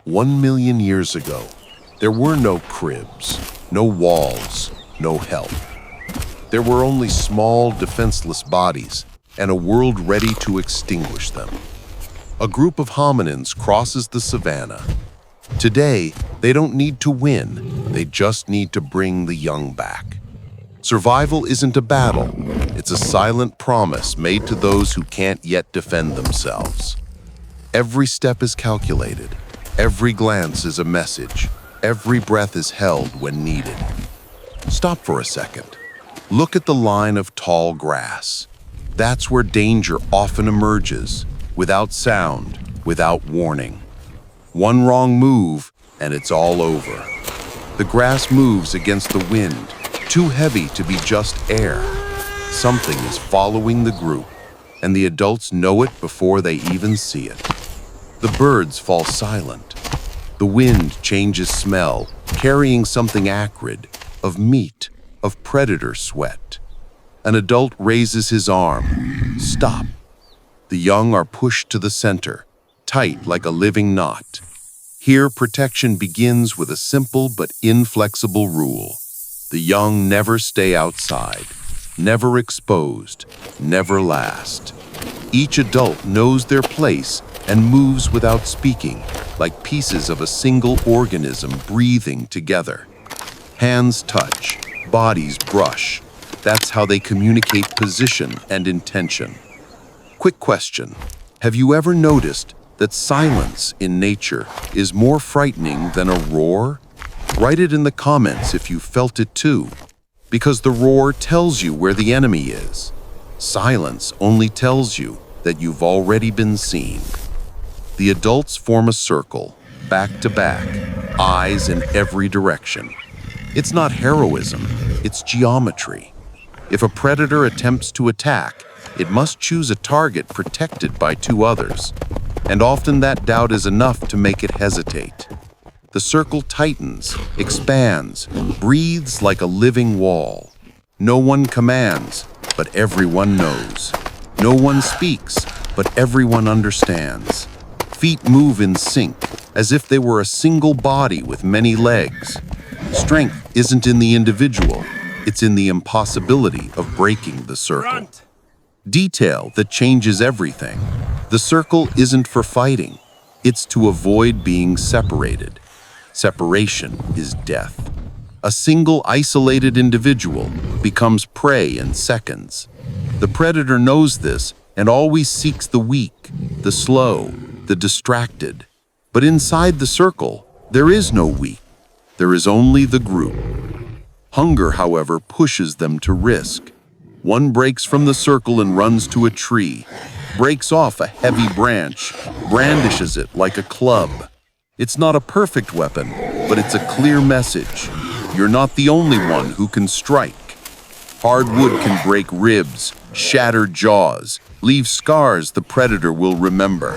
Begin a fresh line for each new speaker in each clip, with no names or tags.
1 million years ago, there were no cribs, no walls, no help. There were only small, defenseless bodies and a world ready to extinguish them. A group of hominins crosses the savannah. Today, they don't need to win, they just need to bring the young back. Survival isn't a battle, it's a silent promise made to those who can't yet defend themselves. Every step is calculated, every glance is a message, every breath is held when needed. Stop for a second. Look at the line of tall grass. That's where danger often emerges, without sound, without warning. One wrong move, and it's all over. The grass moves against the wind, too heavy to be just air. Something is following the group, and the adults know it before they even see it. The birds fall silent. The wind changes smell, carrying something acrid, of meat, of predator sweat. An adult raises his arm. Stop. The young are pushed to the center, tight like a living knot. Here, protection begins with a simple but inflexible rule. The young never stay outside, never exposed, never last. Each adult knows their place and moves without speaking, like pieces of a single organism breathing together. Hands touch, bodies brush. That's how they communicate position and intention. Quick question. Have you ever noticed that silence in nature is more frightening than a roar? Write it in the comments if you felt it too, because the roar tells you where the enemy is. Silence only tells you that you've already been seen. The adults form a circle, back to back, eyes in every direction. It's not heroism, it's geometry. If a predator attempts to attack, it must choose a target protected by two others, and often that doubt is enough to make it hesitate. The circle tightens, expands, breathes like a living wall. No one commands, but everyone knows. No one speaks, but everyone understands. Feet move in sync, as if they were a single body with many legs. Strength isn't in the individual, it's in the impossibility of breaking the circle. Detail that changes everything. The circle isn't for fighting, it's to avoid being separated. Separation is death. A single isolated individual becomes prey in seconds. The predator knows this and always seeks the weak, the slow, the distracted. But inside the circle, there is no weak. There is only the group. Hunger, however, pushes them to risk. One breaks from the circle and runs to a tree, breaks off a heavy branch, brandishes it like a club. It's not a perfect weapon, but it's a clear message. You're not the only one who can strike. Hard wood can break ribs, shatter jaws, leave scars the predator will remember.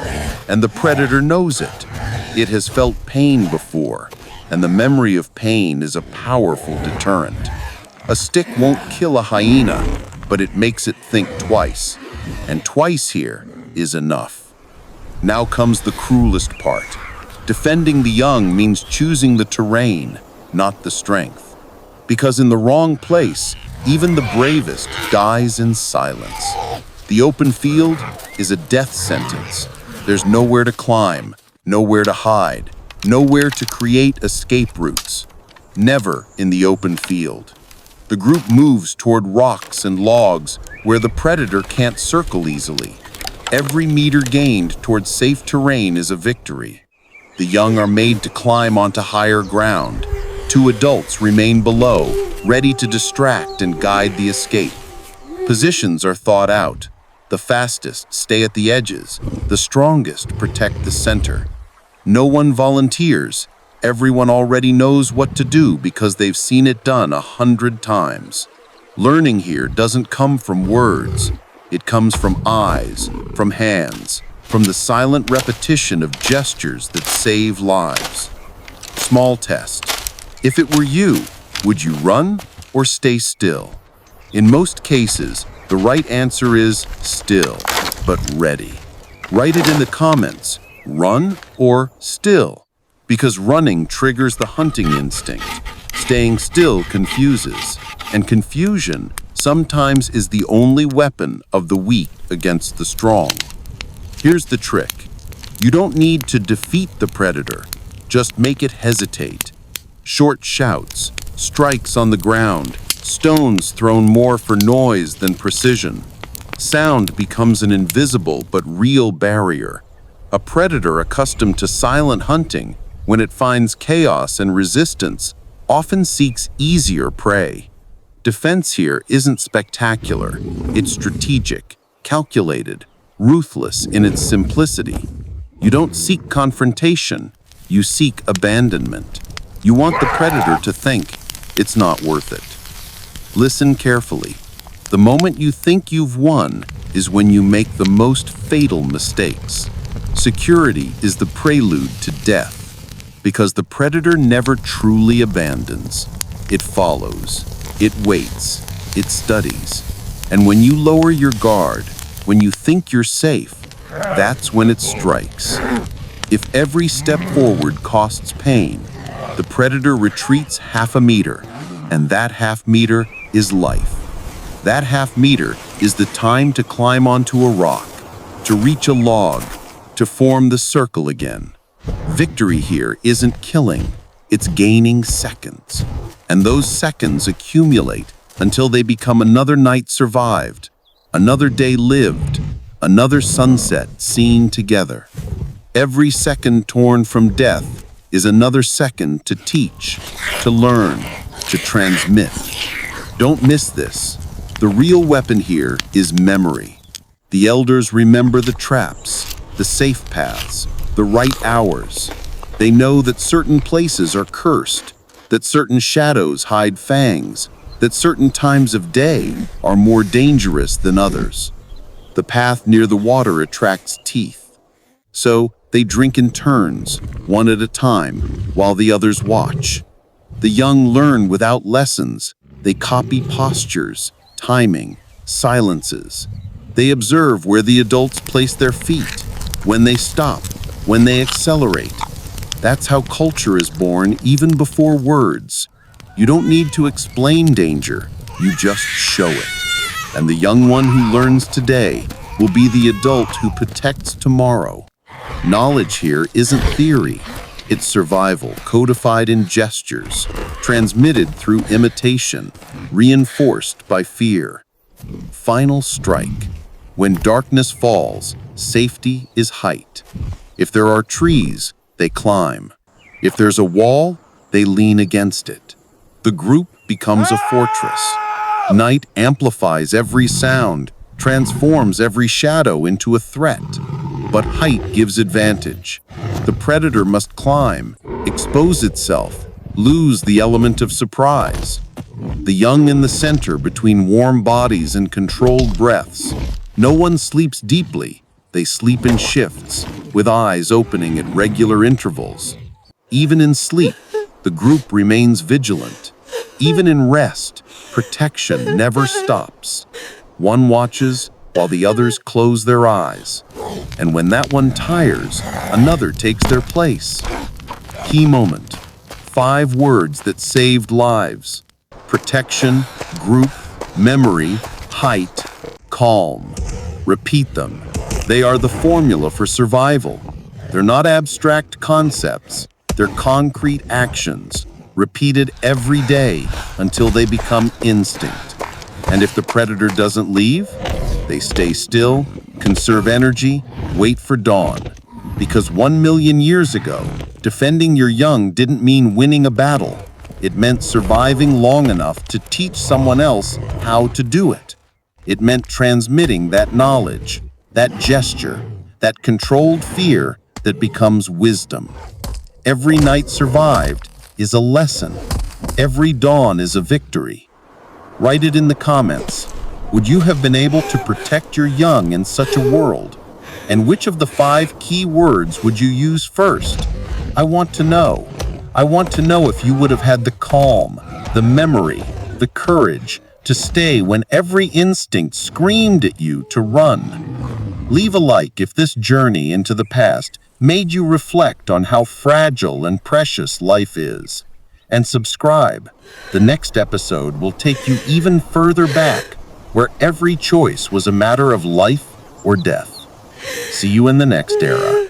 And the predator knows it. It has felt pain before, and the memory of pain is a powerful deterrent. A stick won't kill a hyena, but it makes it think twice. And twice here is enough. Now comes the cruelest part. Defending the young means choosing the terrain, not the strength. Because in the wrong place, even the bravest dies in silence. The open field is a death sentence. There's nowhere to climb, nowhere to hide, nowhere to create escape routes. Never in the open field. The group moves toward rocks and logs where the predator can't circle easily. Every meter gained toward safe terrain is a victory. The young are made to climb onto higher ground. Two adults remain below, ready to distract and guide the escape. Positions are thought out. The fastest stay at the edges. The strongest protect the center. No one volunteers. Everyone already knows what to do because they've seen it done 100 times. Learning here doesn't come from words. It comes from eyes, from hands, from the silent repetition of gestures that save lives. Small test. If it were you, would you run or stay still? In most cases, the right answer is still, but ready. Write it in the comments, run or still. Because running triggers the hunting instinct, staying still confuses, and confusion sometimes is the only weapon of the weak against the strong. Here's the trick. You don't need to defeat the predator, just make it hesitate. Short shouts, strikes on the ground, stones thrown more for noise than precision. Sound becomes an invisible but real barrier. A predator accustomed to silent hunting, when it finds chaos and resistance, often seeks easier prey. Defense here isn't spectacular, it's strategic, calculated, ruthless in its simplicity. You don't seek confrontation, you seek abandonment. You want the predator to think it's not worth it. Listen carefully. The moment you think you've won is when you make the most fatal mistakes. Security is the prelude to death, because the predator never truly abandons. It follows, it waits, it studies. And when you lower your guard, when you think you're safe, that's when it strikes. If every step forward costs pain, the predator retreats half a meter, and that half meter is life. That half meter is the time to climb onto a rock, to reach a log, to form the circle again. Victory here isn't killing, it's gaining seconds. And those seconds accumulate until they become another night survived, another day lived, another sunset seen together. Every second torn from death is another second to teach, to learn, to transmit. Don't miss this. The real weapon here is memory. The elders remember the traps, the safe paths, the right hours. They know that certain places are cursed, that certain shadows hide fangs, that certain times of day are more dangerous than others. The path near the water attracts teeth. So they drink in turns, one at a time, while the others watch. The young learn without lessons. They copy postures, timing, silences. They observe where the adults place their feet, when they stop, when they accelerate. That's how culture is born even before words. You don't need to explain danger, you just show it. And the young one who learns today will be the adult who protects tomorrow. Knowledge here isn't theory, it's survival codified in gestures, transmitted through imitation, reinforced by fear. Final strike. When darkness falls, safety is height. If there are trees, they climb. If there's a wall, they lean against it. The group becomes a fortress. Night amplifies every sound, transforms every shadow into a threat. But height gives advantage. The predator must climb, expose itself, lose the element of surprise. The young in the center between warm bodies and controlled breaths. No one sleeps deeply. They sleep in shifts, with eyes opening at regular intervals. Even in sleep, the group remains vigilant. Even in rest, protection never stops. One watches while the others close their eyes. And when that one tires, another takes their place. Key moment. 5 words that saved lives. Protection, group, memory, height, calm. Repeat them. They are the formula for survival. They're not abstract concepts. They're concrete actions, repeated every day until they become instinct. And if the predator doesn't leave, they stay still, conserve energy, wait for dawn. Because 1 million years ago, defending your young didn't mean winning a battle. It meant surviving long enough to teach someone else how to do it. It meant transmitting that knowledge, that gesture, that controlled fear that becomes wisdom. Every night survived is a lesson. Every dawn is a victory. Write it in the comments. Would you have been able to protect your young in such a world? And which of the 5 key words would you use first? I want to know. I want to know if you would have had the calm, the memory, the courage to stay when every instinct screamed at you to run. Leave a like if this journey into the past made you reflect on how fragile and precious life is. And subscribe. The next episode will take you even further back, where every choice was a matter of life or death. See you in the next era.